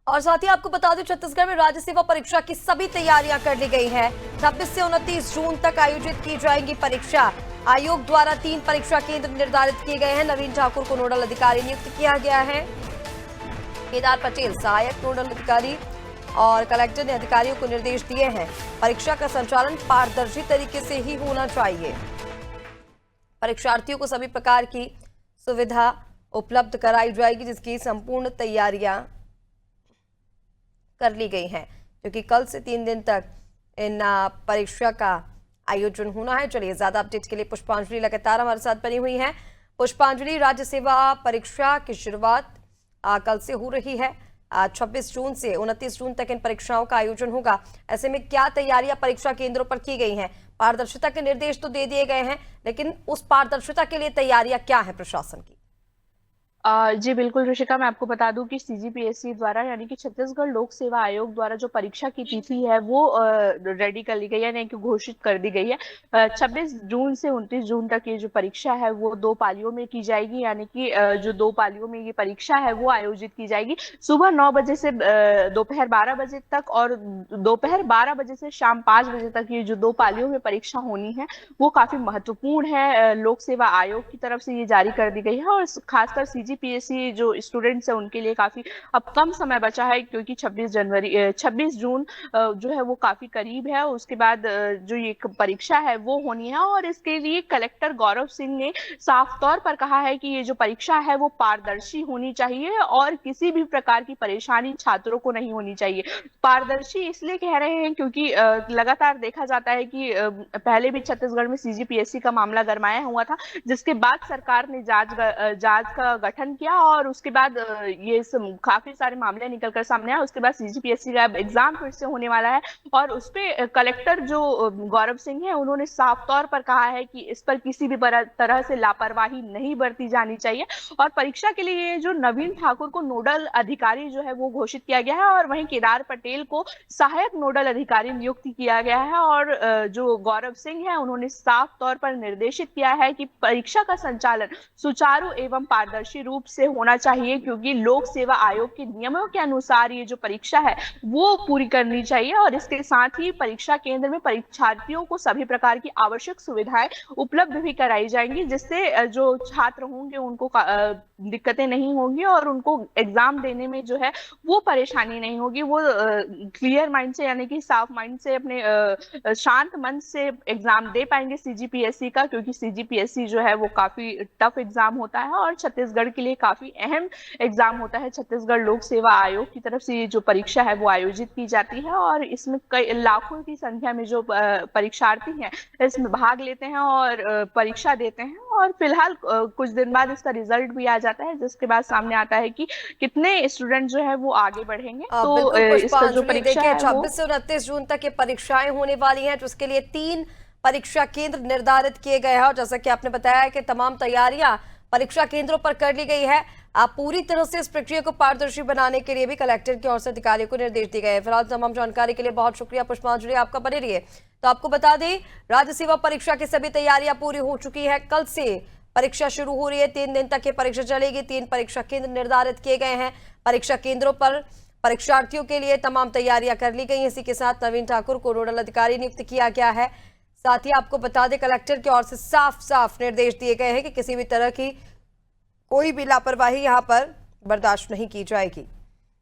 और साथ ही आपको बता दें, छत्तीसगढ़ में राज्य सेवा परीक्षा की सभी तैयारियां कर ली गई हैं। 26 से 29 जून तक आयोजित की जाएंगी परीक्षा। आयोग द्वारा 3 परीक्षा केंद्र निर्धारित किए गए हैं। नवीन ठाकुर को नोडल अधिकारी नियुक्त किया गया है। केदार पटेल सहायक नोडल अधिकारी और कलेक्टर ने अधिकारियों को निर्देश दिए हैं। परीक्षा का संचालन पारदर्शी तरीके से ही होना चाहिए। परीक्षार्थियों को सभी प्रकार की सुविधा उपलब्ध कराई जाएगी, जिसकी संपूर्ण तैयारियां कर ली गई हैं, क्योंकि कल से 3 दिन तक इन परीक्षा का आयोजन होना है। चलिए, ज्यादा अपडेट के लिए पुष्पांजलि लगातार हमारे साथ बनी हुई हैं। पुष्पांजलि, राज्य सेवा परीक्षा की शुरुआत कल से हो रही है। 26 जून से 29 जून तक इन परीक्षाओं का आयोजन होगा। ऐसे में क्या तैयारियां परीक्षा केंद्रों पर की गई हैं? पारदर्शिता के निर्देश तो दे दिए गए हैं, लेकिन उस पारदर्शिता के लिए तैयारियां क्या है प्रशासन की? जी बिल्कुल ऋषिका, मैं आपको बता दूं कि सीजीपीएससी द्वारा यानी कि छत्तीसगढ़ लोक सेवा आयोग द्वारा जो परीक्षा की तिथि है वो रेडी कर ली गई है, यानी कि घोषित कर दी गई है। 26 जून से 29 जून तक ये जो परीक्षा है वो 2 पालियों में की जाएगी, यानी कि जो 2 पालियों में ये परीक्षा है वो आयोजित की जाएगी। सुबह 9 बजे से दोपहर 12 बजे तक और दोपहर 12 बजे से शाम 5 बजे तक ये जो 2 पालियों में परीक्षा होनी है वो काफी महत्वपूर्ण है। लोक सेवा आयोग की तरफ से ये जारी कर दी गई है और खासकर सीजीपीएससी जो स्टूडेंट्स है उनके लिए काफी अब कम समय बचा है, क्योंकि 26 जून जो है वो काफी करीब है। उसके बाद जो ये परीक्षा है वो होनी है और इसके लिए कलेक्टर गौरव सिंह ने साफ तौर पर कहा है कि ये जो परीक्षा है वो पारदर्शी होनी चाहिए और किसी भी प्रकार की परेशानी छात्रों को नहीं होनी चाहिए। पारदर्शी इसलिए कह रहे हैं क्योंकि लगातार देखा जाता है कि पहले भी छत्तीसगढ़ में सीजीपीएससी का मामला गरमाया हुआ था, जिसके बाद सरकार ने जांच का गठन किया और उसके बाद ये काफी सारे मामले निकलकर सामने आए। उसके बाद सीजीपीएससी का एग्जाम फिर से होने वाला है और उस पे कलेक्टर जो गौरव सिंह है उन्होंने साफ तौर पर कहा है कि इस पर किसी भी तरह से लापरवाही नहीं बरती जानी चाहिए। और परीक्षा के लिए जो नवीन ठाकुर को नोडल अधिकारी जो है वो घोषित किया गया है और वहीं केदार पटेल को सहायक नोडल अधिकारी नियुक्त किया गया है। और जो गौरव सिंह है उन्होंने साफ तौर पर निर्देशित किया है कि परीक्षा का संचालन सुचारू एवं पारदर्शी रूप से होना चाहिए, क्योंकि लोक सेवा आयोग के नियमों के अनुसार ये जो परीक्षा है वो पूरी करनी चाहिए। और इसके साथ ही परीक्षा केंद्र में परीक्षार्थियों को सभी प्रकार की आवश्यक सुविधाएं उपलब्ध भी कराई जाएंगी, जिससे जो छात्र होंगे उनको दिक्कतें नहीं होंगी और उनको एग्जाम देने में जो है वो परेशानी नहीं होगी। वो क्लियर माइंड से यानी कि साफ माइंड से अपने शांत मन से एग्जाम दे पाएंगे सीजीपीएससी का, क्योंकि सीजीपीएससी जो है वो काफी टफ एग्जाम होता है और छत्तीसगढ़ के लिए काफी अहम एग्जाम होता है। छत्तीसगढ़ लोक सेवा आयोग की तरफ से ये जो परीक्षा है वो आयोजित की जाती है और इसमें कई लाखों की संख्या में जो परीक्षार्थी हैं इसमें भाग लेते हैं और परीक्षा देते हैं। और फिलहाल कुछ दिन बाद इसका रिजल्ट भी आ जाता है, जिसके बाद सामने आता है कि कितने स्टूडेंट जो है वो आगे बढ़ेंगे। तो इसका जो परीक्षा है 26 से 29 जून तक ये परीक्षाएं होने वाली हैं, जिसके लिए 3 परीक्षा केंद्र निर्धारित किए गए हैं। और जैसा कि आपने बताया कि तमाम तैयारियां परीक्षा केंद्रों पर कर ली गई है। आप पूरी तरह से इस प्रक्रिया को पारदर्शी बनाने के लिए भी कलेक्टर की ओर से अधिकारियों को निर्देश दिए गए हैं। फिलहाल तमाम जानकारी के लिए बहुत शुक्रिया पुष्पांजलि, आपका बने रहिए। तो आपको बता दें, राज्य सेवा परीक्षा की सभी तैयारियां पूरी हो चुकी है। कल से परीक्षा शुरू हो रही है, 3 दिन तक ये परीक्षा चलेगी। 3 परीक्षा केंद्र निर्धारित किए गए हैं। परीक्षा केंद्रों पर परीक्षार्थियों के लिए तमाम तैयारियां कर ली गई हैं। इसी के साथ नवीन ठाकुर को नोडल अधिकारी नियुक्त किया गया है। साथ ही आपको बता दें, कलेक्टर की ओर से साफ साफ निर्देश दिए गए हैं कि किसी भी तरह की कोई भी लापरवाही यहां पर बर्दाश्त नहीं की जाएगी।